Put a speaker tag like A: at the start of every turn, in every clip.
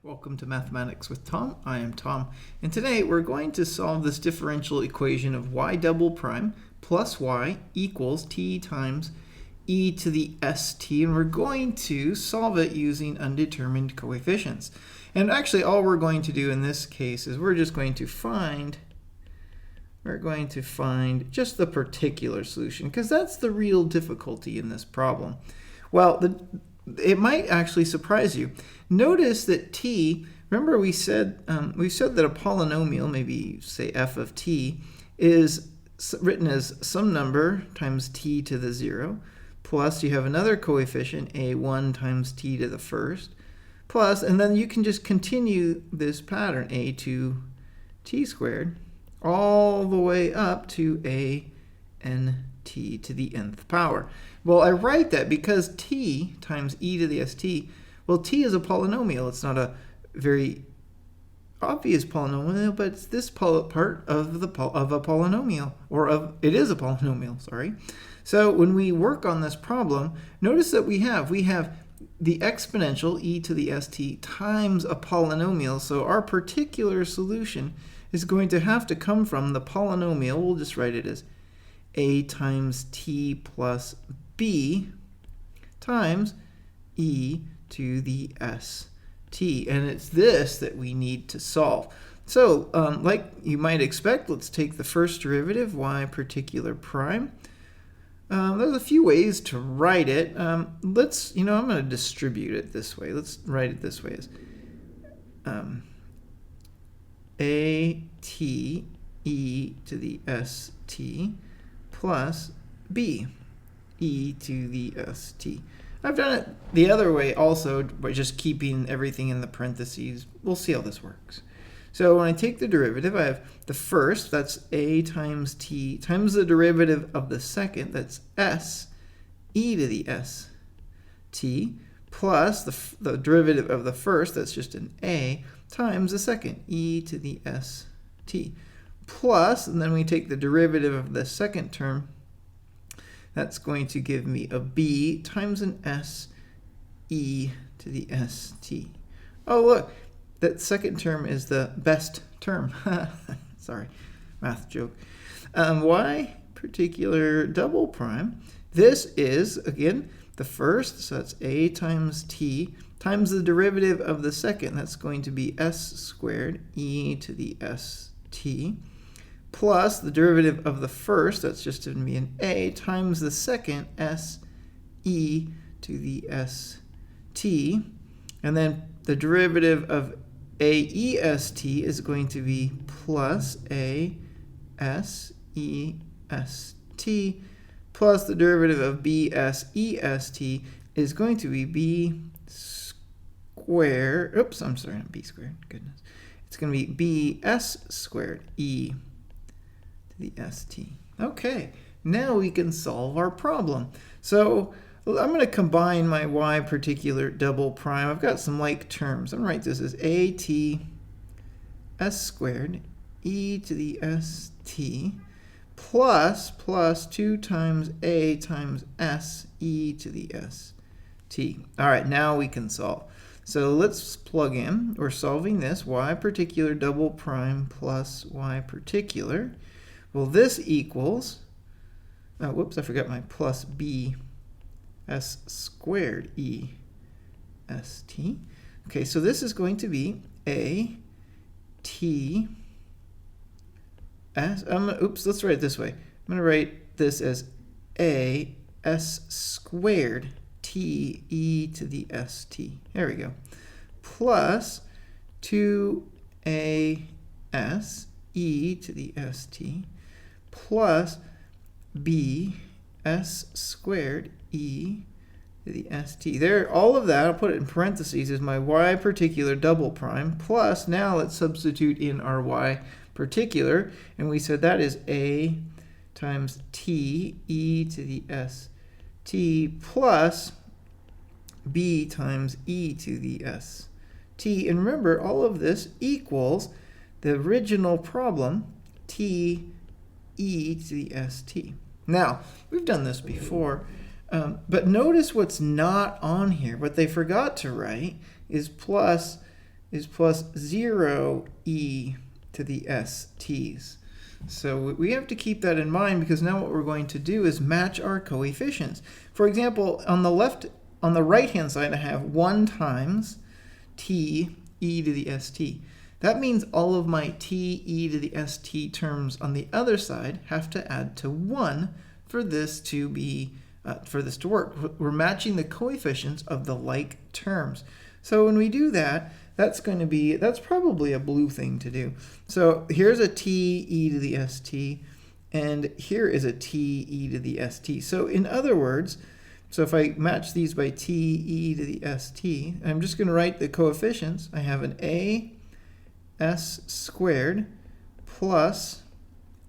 A: Welcome to Mathematics with Tom. I am Tom, and today we're going to solve this differential equation of y double prime plus y equals t times e to the st, and we're going to solve it using undetermined coefficients. And actually all we're going to do in this case is we're going to find just the particular solution, because that's the real difficulty in this problem. Well, it might actually surprise you. Notice that t, remember we said that a polynomial, maybe say f of t, is written as some number times t to the 0, plus you have another coefficient, a1 times t to the first, plus, and then you can just continue this pattern, a2 t squared, all the way up to a n t to the nth power. Well, I write that because t times e to the st, well, t is a polynomial. It's not a very obvious polynomial, but it's this part of a polynomial, it is a polynomial, sorry. So when we work on this problem, notice that we have the exponential e to the st times a polynomial. So our particular solution is going to have to come from the polynomial. We'll just write it as a times t plus b times e to the st. And it's this that we need to solve. So like you might expect, let's take the first derivative, y particular prime. There's a few ways to write it. I'm going to distribute it this way. Let's write it this way as a t e to the st plus b e to the st. I've done it the other way also by just keeping everything in the parentheses. We'll see how this works. So when I take the derivative, I have the first, that's a times t, times the derivative of the second, that's s e to the st, plus the derivative of the first, that's just an a, times the second, e to the st, plus, and then we take the derivative of the second term, that's going to give me a b times an s e to the st. Oh, look, that second term is the best term. Sorry, math joke. Y particular double prime. This is, again, the first, so that's a times t, times the derivative of the second. That's going to be s squared e to the st, plus the derivative of the first, that's just going to be an a, times the second, s e to the st, and then the derivative of a e st is going to be plus a s e st, plus the derivative of b s e st is going to be b squared, oops, I'm sorry, not b squared, goodness. It's going to be b s squared e the st. Okay, now we can solve our problem. So I'm going to combine my y particular double prime. I've got some like terms. I'm going to write this as a t s squared e to the st plus 2 times a times s e to the st. All right, now we can solve. So let's plug in. We're solving this y particular double prime plus y particular. Well, this equals, whoops, I forgot my plus b s squared e st. Okay, so this is going to be a t s, oops, let's write it this way. I'm going to write this as a s squared t e to the st. There we go. Plus 2a s e to the st plus b s squared e to the st. There, all of that, I'll put it in parentheses, is my y particular double prime, plus now let's substitute in our y particular, and we said that is a times t e to the st plus b times e to the st. And remember, all of this equals the original problem, t e to the st. Now, we've done this before, but notice what's not on here. What they forgot to write is plus is plus 0 e to the st's. So we have to keep that in mind, because now what we're going to do is match our coefficients. For example, on the right hand side, I have 1 times t e to the st. That means all of my t e to the st terms on the other side have to add to 1 for this to be for this to work. We're matching the coefficients of the like terms. So when we do that, that's probably a blue thing to do. So here's a t e to the st, and here is a t e to the st. So in other words, so if I match these by t e to the st, I'm just going to write the coefficients. I have an a s squared plus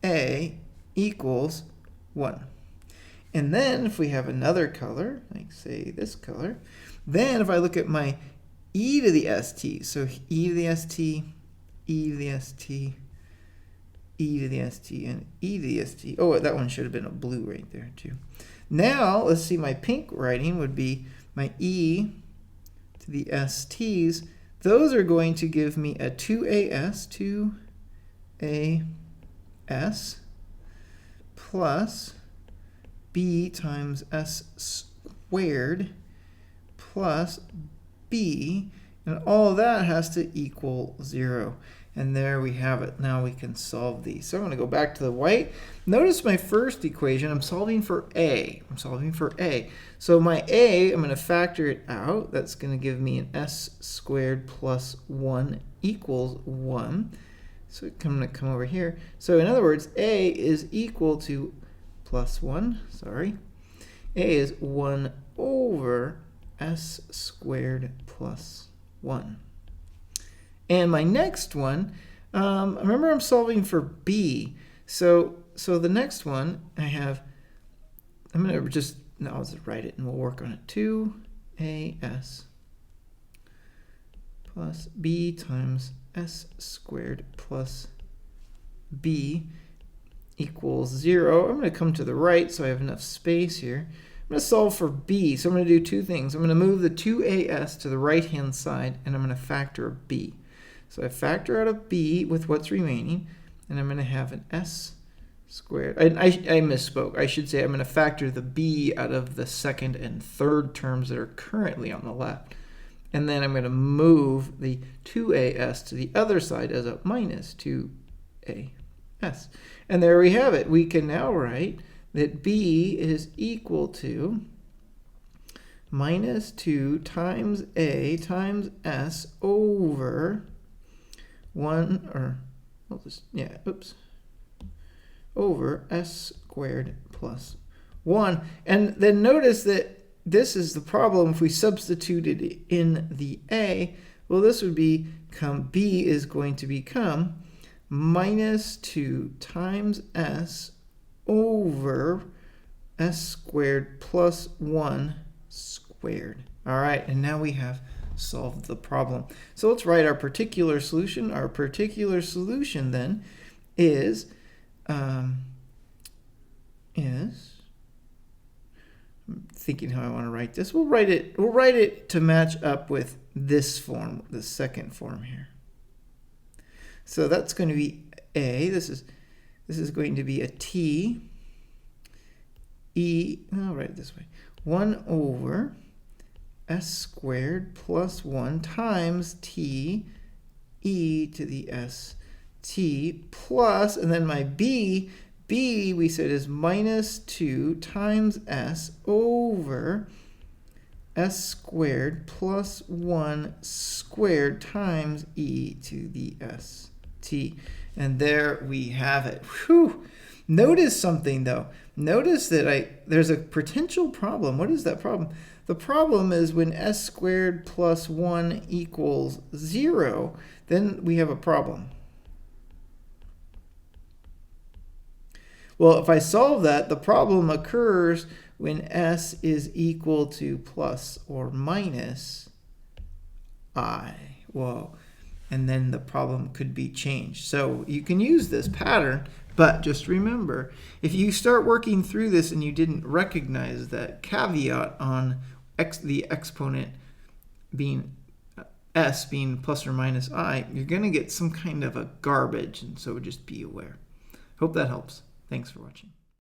A: a equals 1. And then if we have another color, like say this color, then if I look at my e to the st, so e to the st, e to the st, e to the st, and e to the st. Oh, that one should have been a blue right there too. Now, let's see, my pink writing would be my e to the st's. Those are going to give me a 2as plus b times s squared plus b, and all of that has to equal 0. And there we have it. Now we can solve these. So I'm going to go back to the white. Notice my first equation, I'm solving for a. So my a, I'm going to factor it out. That's going to give me an s squared plus 1 equals 1. So I'm going to come over here. So in other words, a is equal to plus 1. Sorry. A is 1 over s squared plus 1. And my next one, remember I'm solving for b. So the next one I have, I'll just write it and we'll work on it. 2as plus b times s squared plus b equals 0. I'm going to come to the right so I have enough space here. I'm going to solve for b. So I'm going to do two things. I'm going to move the 2as to the right-hand side, and I'm going to factor a b. So I factor out a b with what's remaining, and I'm going to have an s squared. I misspoke. I should say I'm going to factor the b out of the second and third terms that are currently on the left. And then I'm going to move the 2as to the other side as a minus 2as. And there we have it. We can now write that b is equal to minus 2 times a times s over 1, or over s squared plus 1. And then notice that this is the problem. If we substituted it in the a, well, this would become, b is going to become minus 2 times s over s squared plus 1 squared. All right, and now we have solved the problem. So let's write our particular solution. Our particular solution then is I'm thinking how I want to write this. We'll write it to match up with this form, the second form here. So that's going to be a. This is going to be a t e. I'll write it this way: 1 over s squared plus 1 times t e to the st plus, and then my b we said is minus 2 times s over s squared plus 1 squared times e to the st. And there we have it. Whew. Notice something though. Notice that there's a potential problem. What is that problem? The problem is when s squared plus 1 equals 0, then we have a problem. Well, if I solve that, the problem occurs when s is equal to plus or minus I. Whoa. And then the problem could be changed. So you can use this pattern, but just remember, if you start working through this and you didn't recognize that caveat on the exponent being s being plus or minus I, you're going to get some kind of a garbage, and so just be aware. Hope that helps. Thanks for watching.